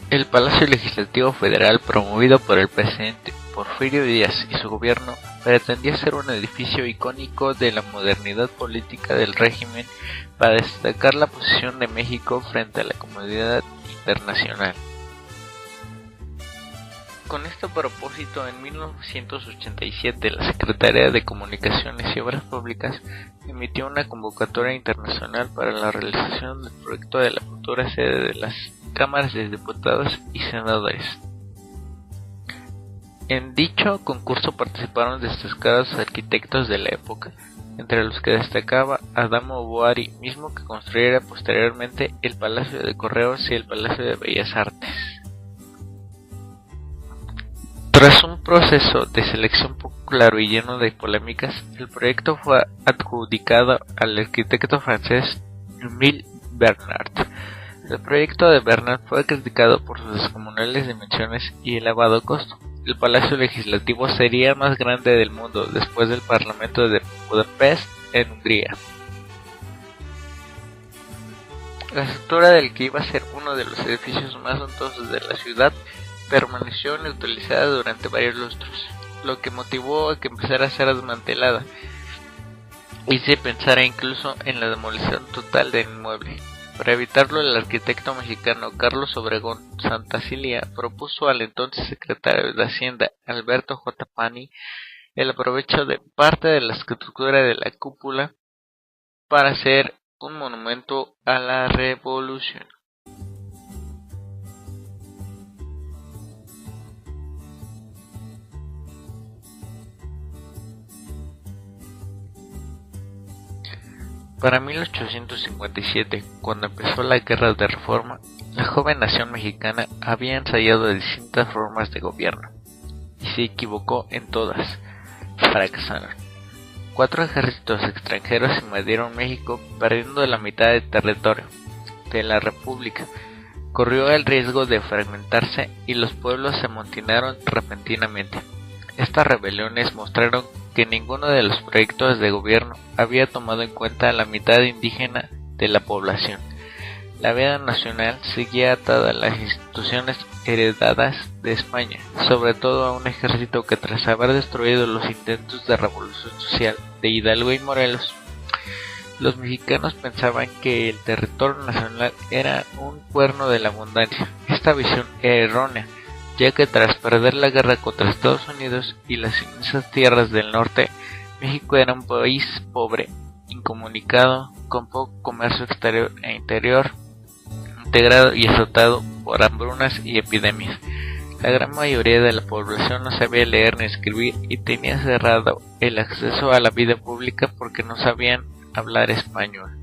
El Palacio Legislativo Federal, promovido por el presidente Porfirio Díaz y su gobierno, pretendía ser un edificio icónico de la modernidad política del régimen para destacar la posición de México frente a la comunidad internacional. Con este propósito, en 1987, la Secretaría de Comunicaciones y Obras Públicas emitió una convocatoria internacional para la realización del proyecto de la futura sede de las cámaras de diputados y senadores. En dicho concurso participaron destacados arquitectos de la época, entre los que destacaba Adamo Boari, mismo que construyera posteriormente el Palacio de Correos y el Palacio de Bellas Artes. Tras un proceso de selección popular y lleno de polémicas, el proyecto fue adjudicado al arquitecto francés Émile Bernard. El proyecto de Bernard fue criticado por sus descomunales dimensiones y elevado costo. El Palacio Legislativo sería el más grande del mundo después del Parlamento de Budapest en Hungría. La estructura del que iba a ser uno de los edificios más suntuosos de la ciudad permaneció inutilizada durante varios lustros, lo que motivó a que empezara a ser desmantelada y se pensara incluso en la demolición total del inmueble. Para evitarlo, el arquitecto mexicano Carlos Obregón Santacilia propuso al entonces secretario de Hacienda Alberto J. Pani el aprovecho de parte de la estructura de la cúpula para hacer un monumento a la revolución. Para 1857, cuando empezó la Guerra de Reforma, la joven nación mexicana había ensayado distintas formas de gobierno, y se equivocó en todas. Fracasaron. 4 ejércitos extranjeros invadieron México, perdiendo la mitad del territorio de la República. Corrió el riesgo de fragmentarse y los pueblos se amotinaron repentinamente. Estas rebeliones mostraron que ninguno de los proyectos de gobierno había tomado en cuenta a la mitad indígena de la población. La vida nacional seguía atada a las instituciones heredadas de España, sobre todo a un ejército que, tras haber destruido los intentos de revolución social de Hidalgo y Morelos, los mexicanos pensaban que el territorio nacional era un cuerno de la abundancia. Esta visión era errónea, ya que tras perder la guerra contra Estados Unidos y las inmensas tierras del norte, México era un país pobre, incomunicado, con poco comercio exterior e interior, integrado y azotado por hambrunas y epidemias. La gran mayoría de la población no sabía leer ni escribir y tenía cerrado el acceso a la vida pública porque no sabían hablar español.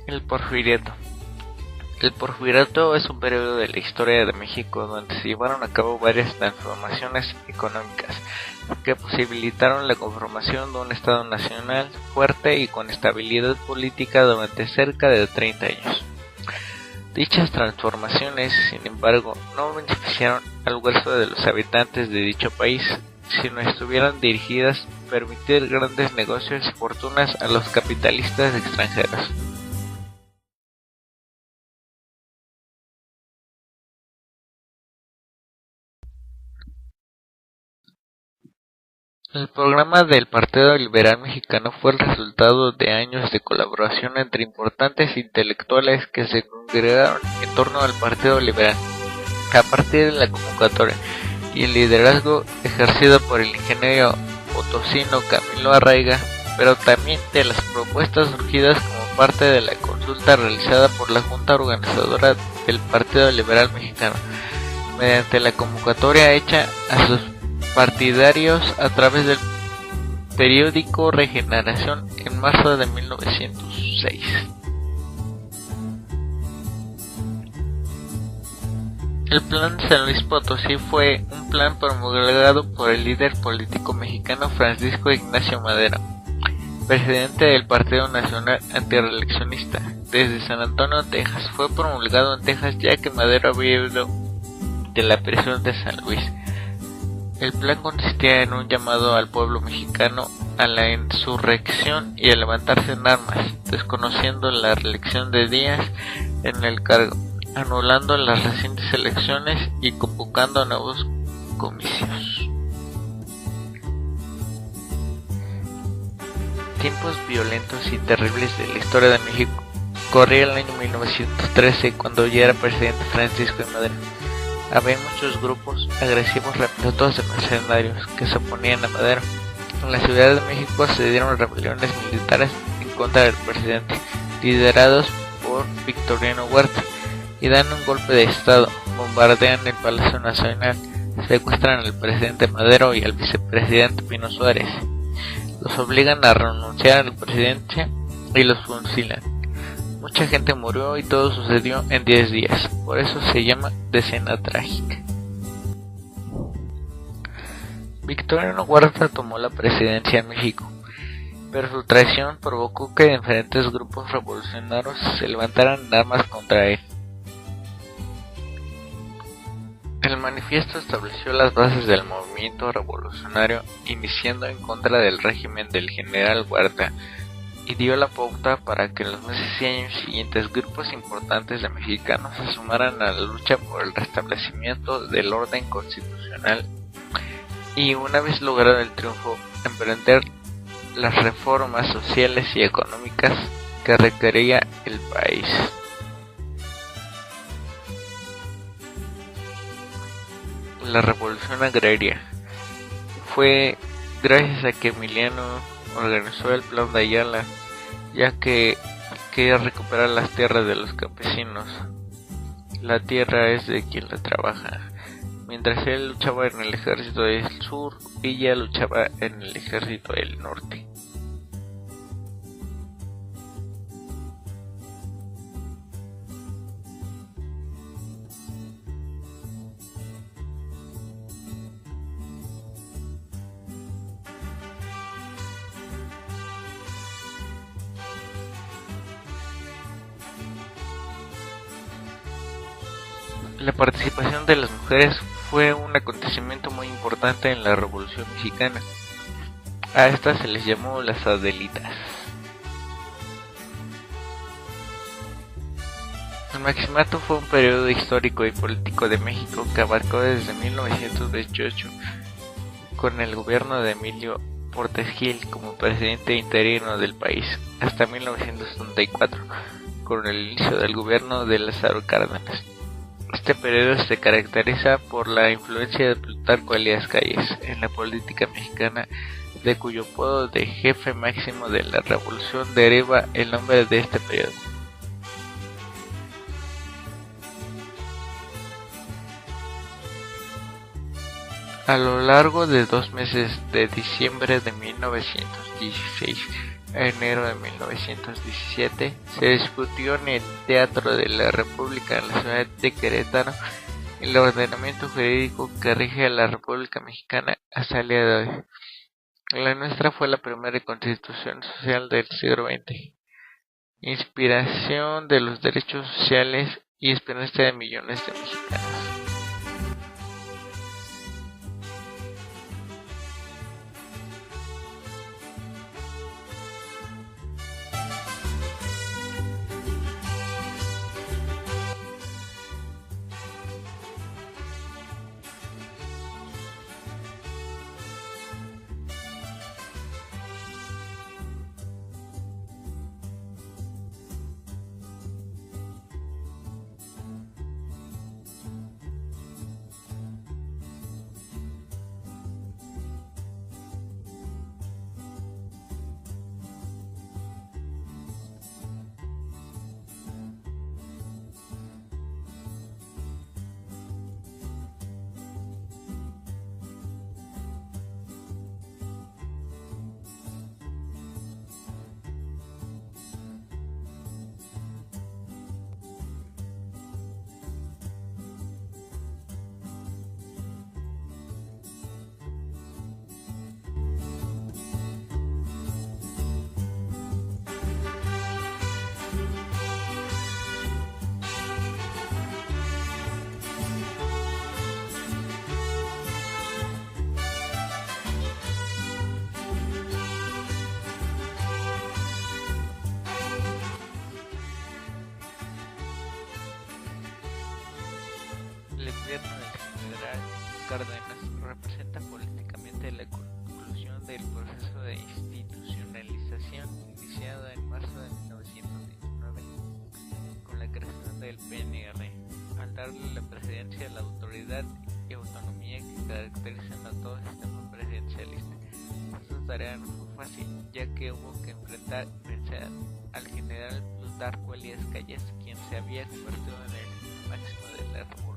El Porfiriato. El Porfiriato es un periodo de la historia de México donde se llevaron a cabo varias transformaciones económicas que posibilitaron la conformación de un Estado nacional fuerte y con estabilidad política durante cerca de 30 años. Dichas transformaciones, sin embargo, no beneficiaron al grueso de los habitantes de dicho país, sino estuvieron dirigidas a permitir grandes negocios y fortunas a los capitalistas extranjeros. El programa del Partido Liberal Mexicano fue el resultado de años de colaboración entre importantes intelectuales que se congregaron en torno al Partido Liberal. A partir de la convocatoria y el liderazgo ejercido por el ingeniero potosino Camilo Arraiga, pero también de las propuestas surgidas como parte de la consulta realizada por la Junta Organizadora del Partido Liberal Mexicano, mediante la convocatoria hecha a sus partidarios a través del periódico Regeneración en marzo de 1906. El Plan San Luis Potosí fue un plan promulgado por el líder político mexicano Francisco Ignacio Madero, presidente del Partido Nacional Antireeleccionista. Desde San Antonio, Texas, fue promulgado en Texas ya que Madero había huido de la prisión de San Luis. El plan consistía en un llamado al pueblo mexicano a la insurrección y a levantarse en armas, desconociendo la reelección de Díaz en el cargo, anulando las recientes elecciones y convocando nuevos comicios. Tiempos violentos y terribles de la historia de México. Corría el año 1913 cuando ya era presidente Francisco de Madero. Había muchos grupos agresivos reclutos de mercenarios que se oponían a Madero. En la Ciudad de México se dieron rebeliones militares en contra del presidente, liderados por Victoriano Huerta, y dan un golpe de estado, bombardean el Palacio Nacional, secuestran al presidente Madero y al vicepresidente Pino Suárez, los obligan a renunciar al presidente y los fusilan. Mucha gente murió y todo sucedió en 10 días, por eso se llama Decena Trágica. Victoriano Huerta tomó la presidencia en México, pero su traición provocó que diferentes grupos revolucionarios se levantaran en armas contra él. El manifiesto estableció las bases del movimiento revolucionario, iniciando en contra del régimen del general Huerta, y dio la pauta para que en los meses y años siguientes grupos importantes de mexicanos se sumaran a la lucha por el restablecimiento del orden constitucional y, una vez logrado el triunfo, emprender las reformas sociales y económicas que requería el país. La revolución agraria fue gracias a que Emiliano organizó el plan de Ayala, ya que quería recuperar las tierras de los campesinos. La tierra es de quien la trabaja. Mientras él luchaba en el ejército del sur, ella luchaba en el ejército del norte. La participación de las mujeres fue un acontecimiento muy importante en la Revolución Mexicana. A estas se les llamó las Adelitas. El Maximato fue un periodo histórico y político de México que abarcó desde 1928, con el gobierno de Emilio Portes Gil como presidente interino del país, hasta 1934, con el inicio del gobierno de Lázaro Cárdenas. Este periodo se caracteriza por la influencia de Plutarco Elías Calles en la política mexicana, de cuyo apodo de jefe máximo de la revolución deriva el nombre de este periodo. A lo largo de 2 meses, de diciembre de 1916 a enero de 1917, se discutió en el Teatro de la República en la ciudad de Querétaro el ordenamiento jurídico que rige a la República Mexicana hasta el día de hoy. La nuestra fue la primera constitución social del siglo XX, inspiración de los derechos sociales y esperanza de millones de mexicanos. Cárdenas representa políticamente la conclusión del proceso de institucionalización iniciado en marzo de 1919 con la creación del PNR, al darle la presidencia a la autoridad y autonomía que caracterizan a todo sistema presidencialista. Esta tarea no fue fácil, ya que hubo que enfrentar y vencer al general Plutarco Elías Calles, quien se había convertido en el máximo de la revolución